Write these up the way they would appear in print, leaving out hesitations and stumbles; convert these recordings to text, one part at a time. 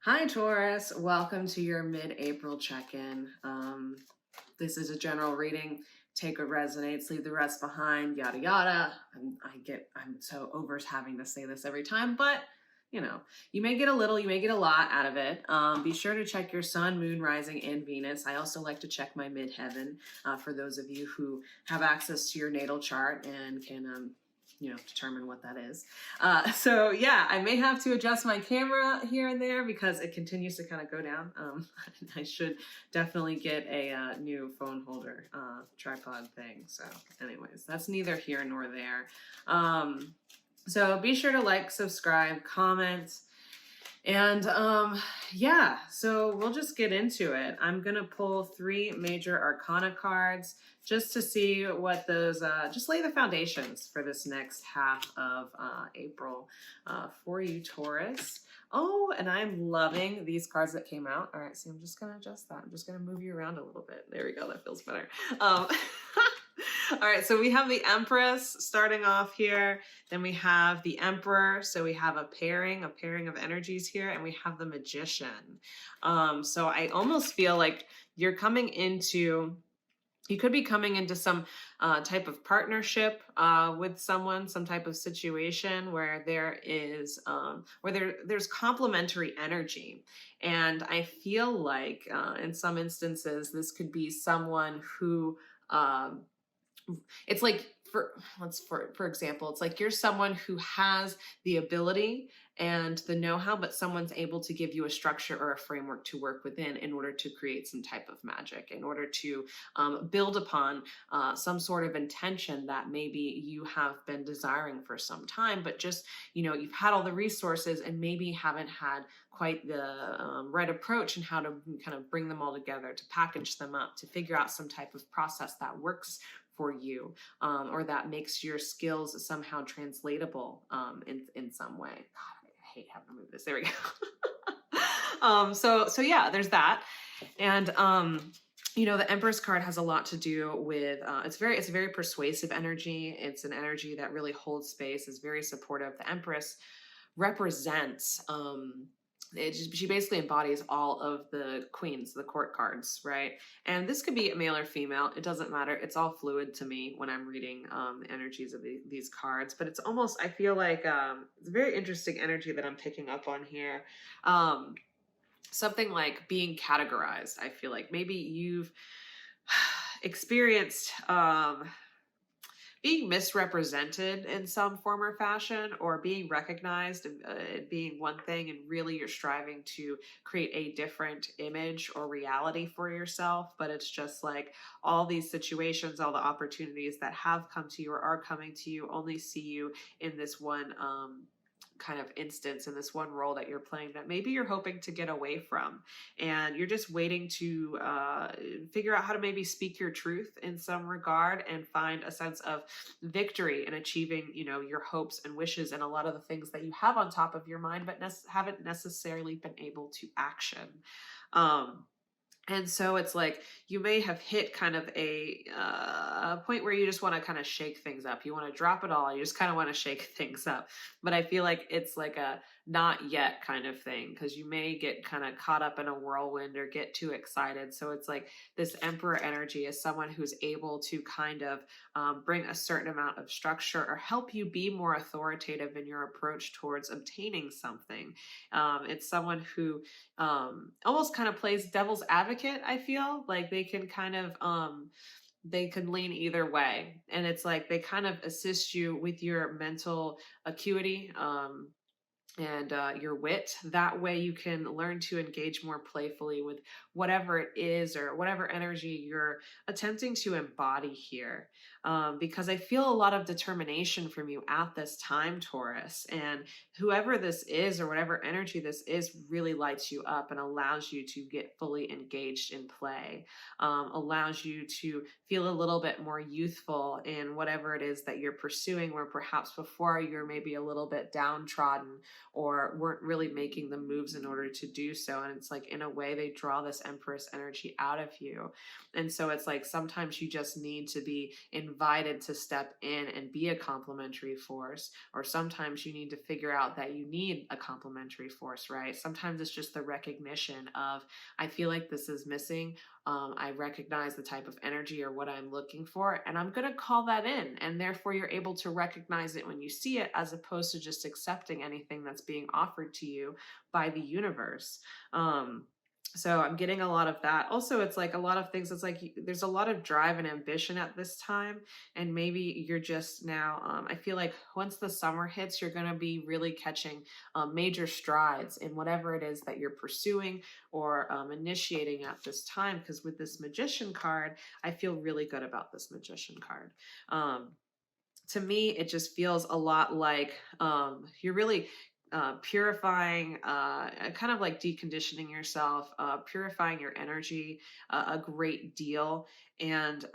Hi, Taurus. Welcome to your mid-April check-in. This is a general reading. Take what resonates, leave the rest behind, yada, yada. I'm so over having to say this every time, but you know, you may get a little, you may get a lot out of it. Be sure to check your sun, moon, rising, and Venus. I also like to check my midheaven for those of you who have access to your natal chart and can determine what that is. So yeah, I may have to adjust my camera here and there because it continues to kind of go down. I should definitely get a new phone holder tripod thing. So anyways, that's neither here nor there. So be sure to like, subscribe, comment. And yeah, so we'll just get into it. I'm going to pull 3 major arcana cards just to see what those, just lay the foundations for this next half of April for you, Taurus. Oh, and I'm loving these cards that came out. All right, see, I'm just going to adjust that. I'm just going to move you around a little bit. There we go. That feels better. All right, so we have the Empress starting off here. Then we have the Emperor. So we have a pairing of energies here, and we have the Magician. So I almost feel like you could be coming into some type of partnership with someone, some type of situation where there's complementary energy. And I feel like in some instances, this could be someone who, it's like, for example, it's like you're someone who has the ability and the know-how, but someone's able to give you a structure or a framework to work within in order to create some type of magic, in order to build upon some sort of intention that maybe you have been desiring for some time, but just, you've had all the resources and maybe haven't had quite the right approach and how to kind of bring them all together, to package them up, to figure out some type of process that works for you, or that makes your skills somehow translatable in some way. God, I hate having to move this. There we go. So yeah, there's that. And the Empress card has a lot to do with, it's a very persuasive energy. It's an energy that really holds space, is very supportive. The Empress represents, she basically embodies all of the queens, the court cards, right? And this could be male or female. It doesn't matter. It's all fluid to me when I'm reading the energies of these cards. But it's almost, I feel like it's a very interesting energy that I'm picking up on here. Something like being categorized. I feel like maybe you've experienced being misrepresented in some form or fashion, or being recognized and being one thing, and really you're striving to create a different image or reality for yourself. But it's just like all these situations, all the opportunities that have come to you or are coming to you only see you in this one kind of instance, in this one role that you're playing that maybe you're hoping to get away from, and you're just waiting to figure out how to maybe speak your truth in some regard and find a sense of victory in achieving your hopes and wishes and a lot of the things that you have on top of your mind but haven't necessarily been able to action. And so it's like you may have hit kind of a point where you just want to kind of shake things up. You want to drop it all. You just kind of want to shake things up. But I feel like it's like a not yet kind of thing, because you may get kind of caught up in a whirlwind or get too excited. So it's like this Emperor energy is someone who's able to kind of bring a certain amount of structure or help you be more authoritative in your approach towards obtaining something. It's someone who almost kind of plays devil's advocate. I feel like they can kind of they can lean either way, and it's like they kind of assist you with your mental acuity and your wit. That way you can learn to engage more playfully with whatever it is or whatever energy you're attempting to embody here. Because I feel a lot of determination from you at this time, Taurus, and whoever this is or whatever energy this is really lights you up and allows you to get fully engaged in play, allows you to feel a little bit more youthful in whatever it is that you're pursuing, where perhaps before you're maybe a little bit downtrodden or weren't really making the moves in order to do so. And it's like, in a way, they draw this Empress energy out of you. And so it's like sometimes you just need to be invited invited to step in and be a complementary force, or sometimes you need to figure out that you need a complementary force, right? Sometimes it's just the recognition of, I feel like this is missing. I recognize the type of energy or what I'm looking for, and I'm going to call that in. And therefore, you're able to recognize it when you see it, as opposed to just accepting anything that's being offered to you by the universe. So I'm getting a lot of that. Also, it's like a lot of things. It's like there's a lot of drive and ambition at this time. And maybe you're just now, I feel like once the summer hits, you're going to be really catching major strides in whatever it is that you're pursuing or initiating at this time. Because with this Magician card, I feel really good about this Magician card. To me, it just feels a lot like you're really purifying, kind of like deconditioning yourself, purifying your energy a great deal, and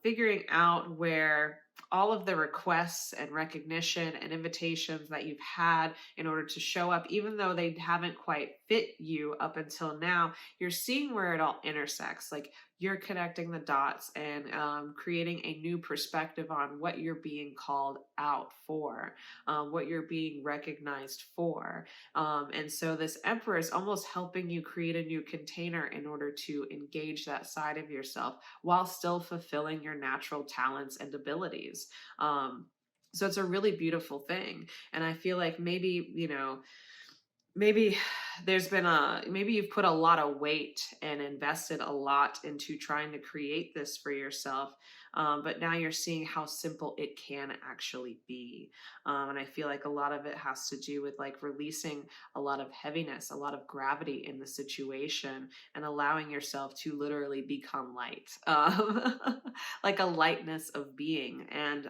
figuring out where all of the requests and recognition and invitations that you've had in order to show up, even though they haven't quite fit you up until now, you're seeing where it all intersects. Like, you're connecting the dots and creating a new perspective on what you're being called out for, what you're being recognized for. And so this Emperor is almost helping you create a new container in order to engage that side of yourself while still fulfilling your natural talents and abilities. So it's a really beautiful thing. And I feel like maybe, maybe maybe you've put a lot of weight and invested a lot into trying to create this for yourself, but now you're seeing how simple it can actually be. And I feel like a lot of it has to do with like releasing a lot of heaviness, a lot of gravity in the situation, and allowing yourself to literally become light, like a lightness of being. And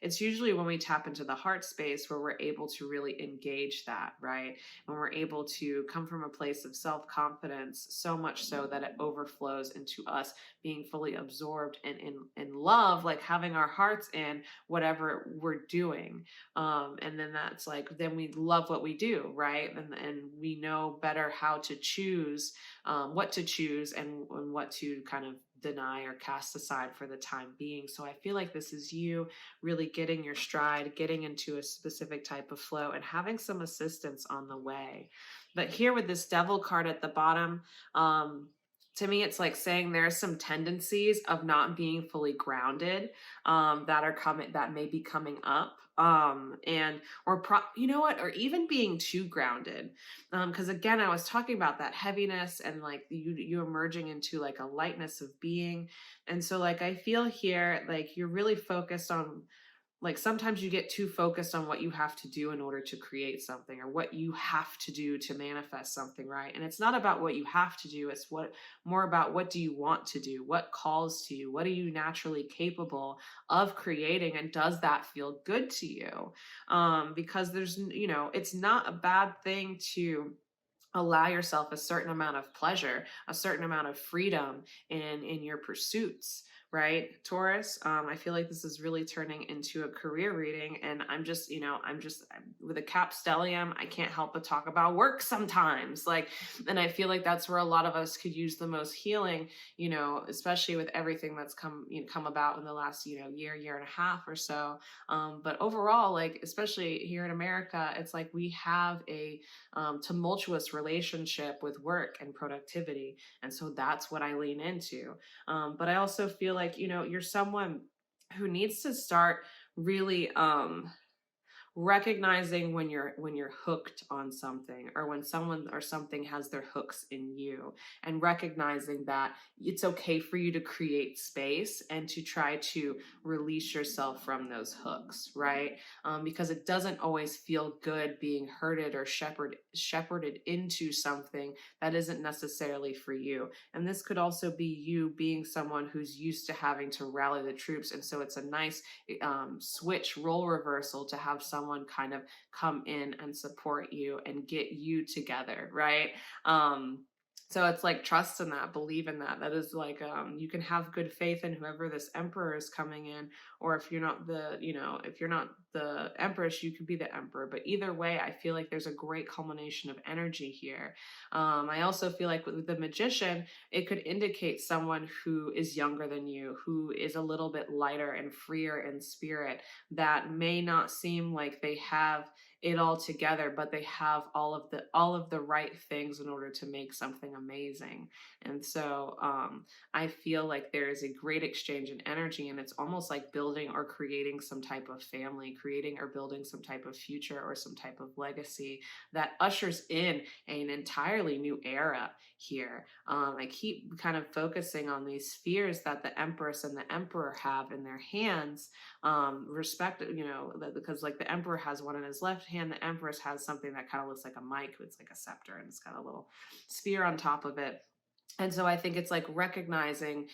it's usually when we tap into the heart space where we're able to really engage that, right? When we're able to come from a place of self-confidence, so much so that it overflows into us being fully absorbed and in love, like having our hearts in whatever we're doing. And then that's like, then we love what we do, right? And we know better how to choose, what to choose, and what to kind of deny or cast aside for the time being. So I feel like this is you really getting your stride, getting into a specific type of flow, and having some assistance on the way. But here with this Devil card at the bottom, to me, it's like saying there's some tendencies of not being fully grounded that may be coming up, or even being too grounded, because again, I was talking about that heaviness and like you emerging into like a lightness of being. And so like I feel here like you're really focused on, like sometimes you get too focused on what you have to do in order to create something, or what you have to do to manifest something, right? And it's not about what you have to do, it's more about what do you want to do, what calls to you, what are you naturally capable of creating, and does that feel good to you? Because it's not a bad thing to allow yourself a certain amount of pleasure, a certain amount of freedom in your pursuits, right? Taurus, I feel like this is really turning into a career reading, and I'm with a cap stellium, I can't help but talk about work sometimes. And I feel like that's where a lot of us could use the most healing, especially with everything that's come about in the last, year and a half or so. But overall, like, especially here in America, it's like we have a tumultuous relationship with work and productivity. And so that's what I lean into. But I also feel like, you're someone who needs to start really recognizing when you're hooked on something, or when someone or something has their hooks in you, and recognizing that it's okay for you to create space and to try to release yourself from those hooks, right? Because it doesn't always feel good being herded or shepherded into something that isn't necessarily for you. And this could also be you being someone who's used to having to rally the troops, and so it's a nice switch role reversal to have someone kind of come in and support you and get you together, right? So it's like trust in that, believe in that. That is like you can have good faith in whoever this emperor is coming in, or if you're not the, if you're not the empress, you could be the emperor. But either way, I feel like there's a great culmination of energy here. I also feel like with the magician, it could indicate someone who is younger than you, who is a little bit lighter and freer in spirit, that may not seem like they have it all together, but they have all of the right things in order to make something amazing. And so I feel like there is a great exchange in energy, and it's almost like building or creating some type of family, creating or building some type of future or some type of legacy that ushers in an entirely new era here. I keep kind of focusing on these spheres that the Empress and the Emperor have in their hands, because like the Emperor has one in his left hand, the Empress has something that kind of looks like a mic. It's like a scepter, and it's got a little spear on top of it. And so I think it's like recognizing,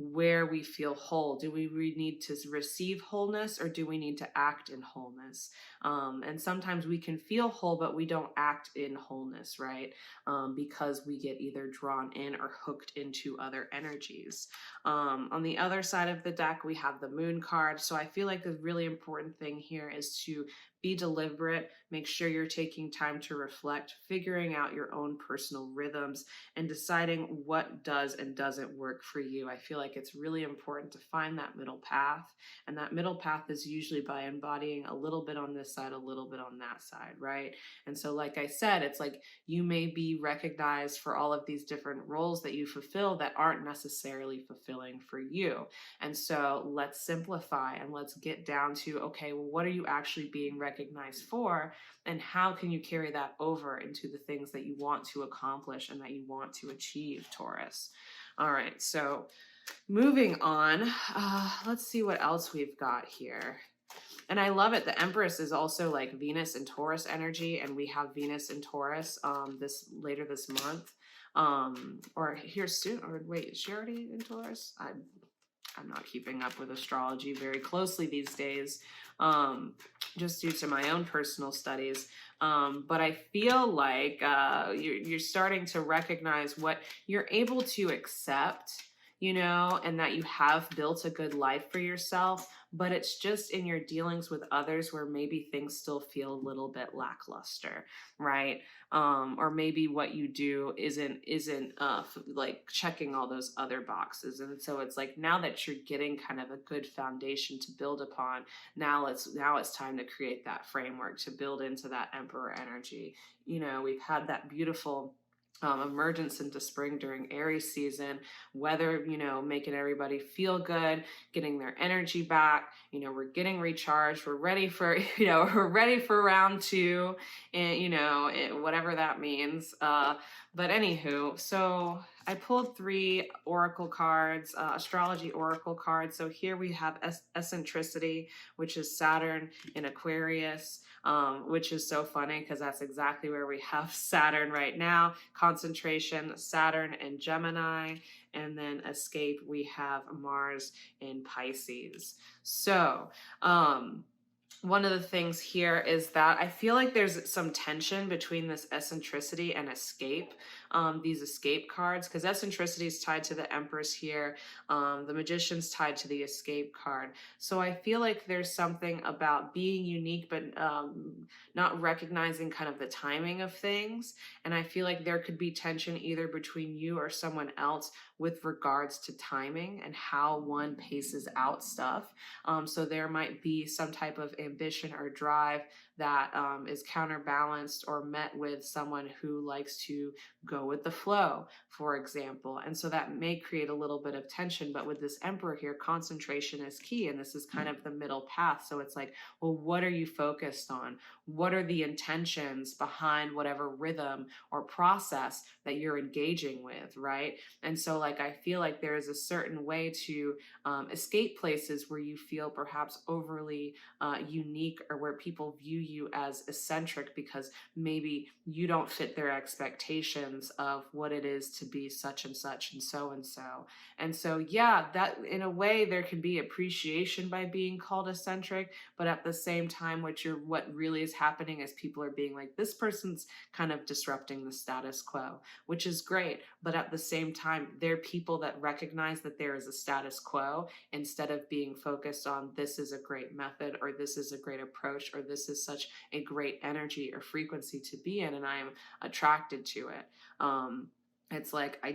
where we feel whole. Do we need to receive wholeness, or do we need to act in wholeness? And sometimes we can feel whole, but we don't act in wholeness, right? Because we get either drawn in or hooked into other energies. On the other side of the deck, we have the moon card. So I feel like the really important thing here is to be deliberate, make sure you're taking time to reflect, figuring out your own personal rhythms, and deciding what does and doesn't work for you. I feel like it's really important to find that middle path. And that middle path is usually by embodying a little bit on this side, a little bit on that side, right? And so, like I said, it's like you may be recognized for all of these different roles that you fulfill that aren't necessarily fulfilling for you. And so let's simplify and let's get down to, okay, well, what are you actually being recognized for? And how can you carry that over into the things that you want to accomplish and that you want to achieve, Taurus? All right, so moving on, let's see what else we've got here. And I love it. The Empress is also like Venus and Taurus energy, and we have Venus and Taurus later this month, or here soon. Or wait, is she already in Taurus? I'm not keeping up with astrology very closely these days, just due to my own personal studies. But I feel like you're starting to recognize what you're able to accept, and that you have built a good life for yourself, but it's just in your dealings with others where maybe things still feel a little bit lackluster, right? Or maybe what you do isn't like checking all those other boxes. And so it's like, now that you're getting kind of a good foundation to build upon, now it's time to create that framework to build into that Emperor energy. We've had that beautiful emergence into spring during Aries season, weather, making everybody feel good, getting their energy back. We're getting recharged. We're ready for, we're ready for round two, and whatever that means. But anywho, so I pulled 3 oracle cards, astrology oracle cards. So here we have eccentricity, which is Saturn in Aquarius, which is so funny because that's exactly where we have Saturn right now. Concentration, Saturn in Gemini, and then escape, we have Mars in Pisces. So, one of the things here is that I feel like there's some tension between this eccentricity and escape, these escape cards, because eccentricity is tied to the Empress here. The Magician's tied to the escape card. So I feel like there's something about being unique, but not recognizing kind of the timing of things. And I feel like there could be tension either between you or someone else with regards to timing and how one paces out stuff. So there might be some type of ambition or drive that is counterbalanced or met with someone who likes to go with the flow, for example. And so that may create a little bit of tension. But with this Emperor here, concentration is key. And this is kind of the middle path. So it's like, well, what are you focused on? What are the intentions behind whatever rhythm or process that you're engaging with, right? And so like, I feel like there is a certain way to escape places where you feel perhaps overly unique, or where people view you as eccentric because maybe you don't fit their expectations of what it is to be such and such and so and so. And so, yeah, that in a way there can be appreciation by being called eccentric, but at the same time, what really is happening is people are being like, this person's kind of disrupting the status quo, which is great. But at the same time, they're people that recognize that there is a status quo, instead of being focused on this is a great method, or this is a great approach, or this is such a great energy or frequency to be in, and I am attracted to it. It's like I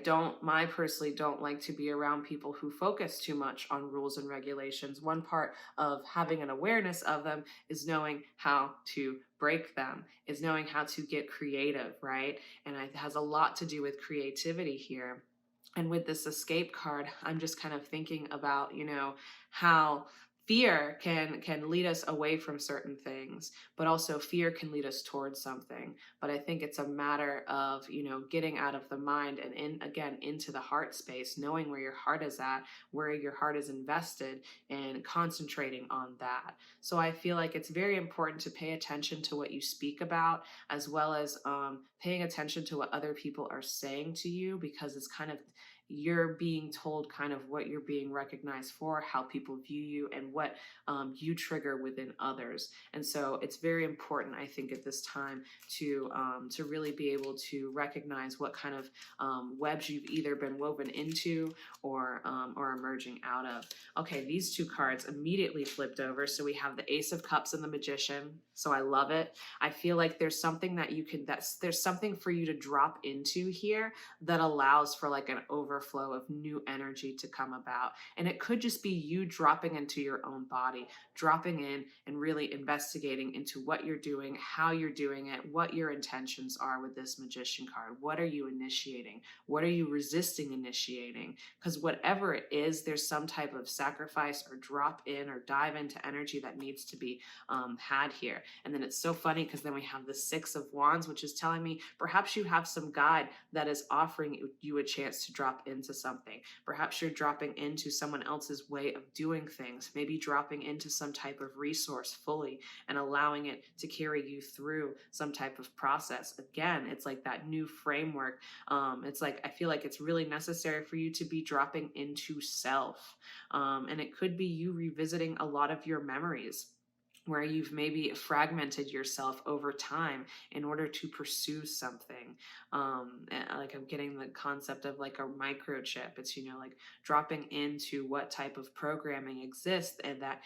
personally don't like to be around people who focus too much on rules and regulations. One part of having an awareness of them is knowing how to break them, is knowing how to get creative, right? And it has a lot to do with creativity here. And with this escape card, I'm just kind of thinking about, how fear can lead us away from certain things, but also fear can lead us towards something. But I think it's a matter of, getting out of the mind and into the heart space, knowing where your heart is at, where your heart is invested, and concentrating on that. So I feel like it's very important to pay attention to what you speak about, as well as paying attention to what other people are saying to you, because it's kind of, you're being told kind of what you're being recognized for, how people view you, and what you trigger within others. And so it's very important, I think, at this time to really be able to recognize what kind of webs you've either been woven into or emerging out of. Okay, these two cards immediately flipped over. So we have the Ace of Cups and the Magician. So I love it. I feel like there's something there's something for you to drop into here that allows for like an overflow of new energy to come about. And it could just be you dropping into your own body, dropping in and really investigating into what you're doing, how you're doing it, what your intentions are with this Magician card. What are you initiating? What are you resisting initiating? Because whatever it is, there's some type of sacrifice or drop in or dive into energy that needs to be had here. And then it's so funny because then we have the Six of Wands, which is telling me perhaps you have some guide that is offering you a chance to drop into something. Perhaps you're dropping into someone else's way of doing things, maybe dropping into some type of resource fully and allowing it to carry you through some type of process. Again, it's like that new framework. It's like, I feel like it's really necessary for you to be dropping into self. And it could be you revisiting a lot of your memories, where you've maybe fragmented yourself over time in order to pursue something. Like I'm getting the concept of like a microchip. It's, like dropping into what type of programming exists and that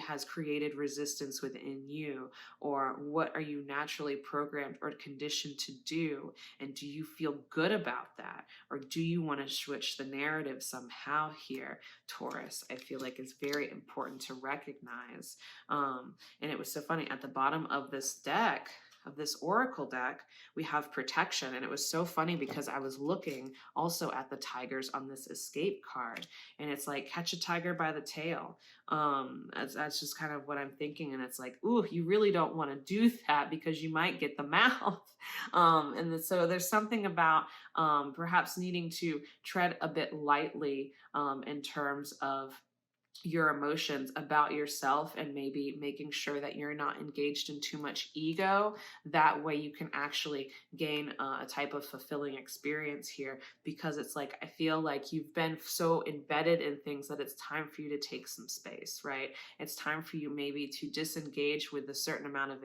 has created resistance within you, or what are you naturally programmed or conditioned to do? And do you feel good about that? Or do you want to switch the narrative somehow here, Taurus? I feel like it's very important to recognize. And it was so funny, at the bottom of this deck, of this oracle deck, we have protection. And it was so funny because I was looking also at the tigers on this escape card, and it's like, catch a tiger by the tail. That's just kind of what I'm thinking. And it's like, ooh, you really don't want to do that because you might get the mouth. So there's something about perhaps needing to tread a bit lightly in terms of your emotions about yourself, and maybe making sure that you're not engaged in too much ego. That way you can actually gain a type of fulfilling experience here, because it's like, I feel like you've been so embedded in things that it's time for you to take some space, right? It's time for you maybe to disengage with a certain amount of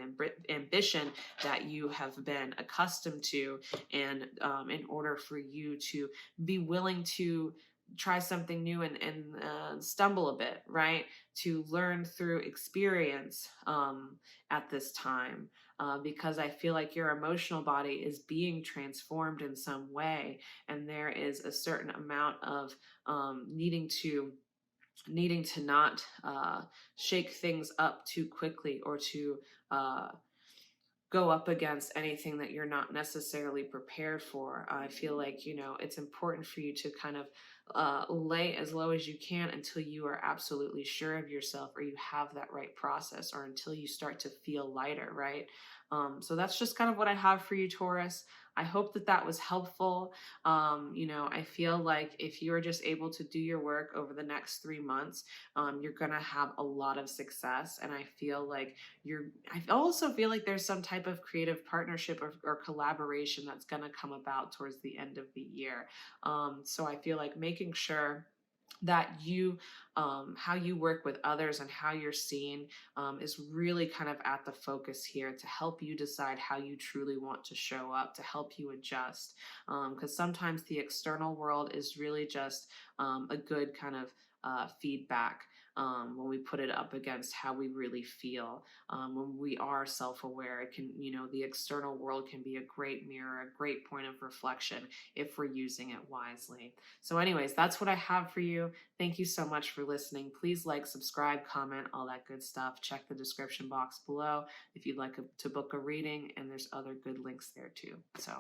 ambition that you have been accustomed to, and in order for you to be willing to try something new and stumble a bit, right? To learn through experience at this time, because I feel like your emotional body is being transformed in some way, and there is a certain amount of needing to not shake things up too quickly, or to go up against anything that you're not necessarily prepared for. I feel like, it's important for you to kind of lay as low as you can until you are absolutely sure of yourself, or you have that right process, or until you start to feel lighter, right? So that's just kind of what I have for you, Taurus. I hope that that was helpful. You know, I feel like if you're just able to do your work over the next 3 months, you're gonna have a lot of success. And I feel like I also feel like there's some type of creative partnership or collaboration that's gonna come about towards the end of the year. So I feel like making sure that you how you work with others and how you're seen is really kind of at the focus here to help you decide how you truly want to show up, to help you adjust, because sometimes the external world is really just a good kind of feedback when we put it up against how we really feel. When we are self-aware, it can, you know, the external world can be a great mirror, a great point of reflection if we're using it wisely. So anyways, that's what I have for you. Thank you so much for listening. Please like, subscribe, comment, all that good stuff. Check the description box below if you'd like to book a reading, and there's other good links there too. So